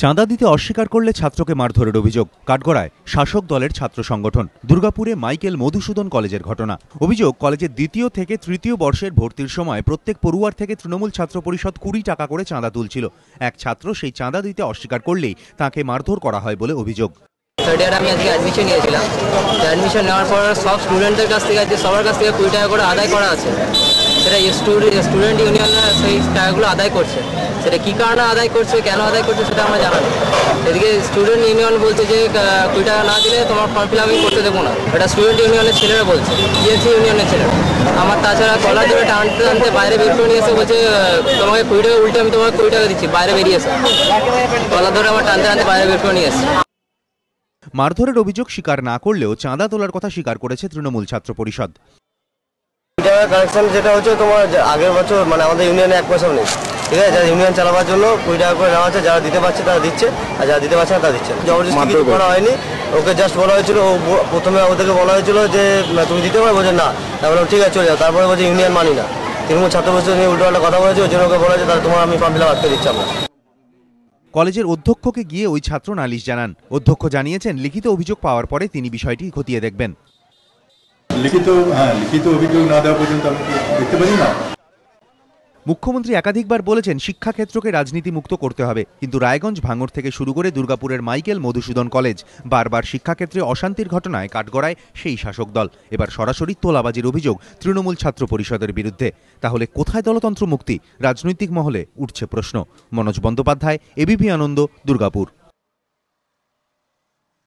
চাঁদা দিতে অস্বীকার করলে ছাত্রকে মারধরের অভিযোগ। কাঠগড়ায় শাসক দলের ছাত্র সংগঠন। দুর্গাপুরে মাইকেল মধুসূদন কলেজের ঘটনা। অভিযোগ, কলেজের দ্বিতীয় থেকে তৃতীয় বর্ষের ভর্তির সময় প্রত্যেক পড়ুয়ার থেকে তৃণমূল ছাত্র পরিষদ 20 টাকা করে চাঁদা তুলছিল। এক ছাত্র সেই চাঁদা দিতে অস্বীকার করলেই তাকে মারধর করা হয় বলে অভিযোগ। থার্ড ইয়ারে আমি আজকে অ্যাডমিশন নিয়েছিলাম। অ্যাডমিশন নেওয়ার পর সব স্টুডেন্টদের কাছ থেকে আজকে সবার কাছ থেকে 20 টাকা করে আদায় করা আছে। সেটা স্টুডেন্ট ইউনিয়নরা সেই টাকাগুলো আদায় করছে। সেটা কী কারণে আদায় করছে, কেন আদায় করছে সেটা আমরা জানি। এদিকে স্টুডেন্ট ইউনিয়ন বলছে যে 20 টাকা না দিলে তোমার ফর্ম ফিল আমি করতে দেবো না। এটা স্টুডেন্ট ইউনিয়নের ছেলেরা বলছে, জিএসসি ইউনিয়নের ছেলেরা। আমার তাছাড়া কলার ধরে টানতে টানতে বাইরে বের করে নিয়ে এসে বলছে তোমাকে 20 টাকা উল্টে আমি তোমাকে 20 টাকা দিচ্ছি, বাইরে বেরিয়ে এসে কলার ধরে আমার টানতে টানতে বাইরে বের করে নিয়ে এসে। মারধরের অভিযোগ স্বীকার না করলেও চাঁদা তোলার কথা স্বীকার করেছে তৃণমূল ছাত্র পরিষদ। কালেকশন যেটা হচ্ছে তোমার আগের বছর মানে আমাদের ইউনিয়নে 1 পয়সাও নেই, ঠিক আছে। যারা ইউনিয়ন চালাবার জন্য 20 টাকা করে নেওয়া আছে, যারা দিতে পারছে তারা দিচ্ছে, আর যারা দিতে পারছে না তারা দিচ্ছে। জবরদস্তি কিছু করা হয়নি, ওকে জাস্ট বলা হয়েছিল, প্রথমে ওদেরকে বলা হয়েছিল যে তুমি দিতে পারো, বলছে না। তারপরে ঠিক আছে চলে যাও। তারপরে বলছে ইউনিয়ন মানি না, তৃণমূল ছাত্র পরিষদ নিয়ে উল্টোপাল্টা কথা বলেছে, ওই জন্য ওকে বলা হয়েছে তাহলে তোমার আমি ফর্ম ফিল আপ আটকে দিচ্ছি আমরা। কলেজের অধ্যক্ষকে গিয়ে ওই ছাত্র নালিশ জানান। অধ্যক্ষ জানিয়েছেন, লিখিত অভিযোগ পাওয়ার পরে তিনি বিষয়টি খতিয়ে দেখবেন। লিখিত অভিযোগ না দেওয়া পর্যন্ত আমি দেখতে পারি না। মুখ্যমন্ত্রী একাধিকবার বলেছেন শিক্ষাক্ষেত্রকে রাজনীতি মুক্ত করতে হবে, কিন্তু রায়গঞ্জ, ভাঙড় থেকে শুরু করে দুর্গাপুরের মাইকেল মধুসূদন কলেজ বারবার শিক্ষাক্ষেত্রে অশান্তির ঘটনায় কাঠগড়ায় সেই শাসক দল। এবার সরাসরি তোলাবাজির অভিযোগ তৃণমূল ছাত্র পরিষদের বিরুদ্ধে। তাহলে কোথায় দলতন্ত্র মুক্তি? রাজনৈতিক মহলে উঠছে প্রশ্ন। মনোজ বন্দ্যোপাধ্যায়, এবিপি আনন্দ, দুর্গাপুর।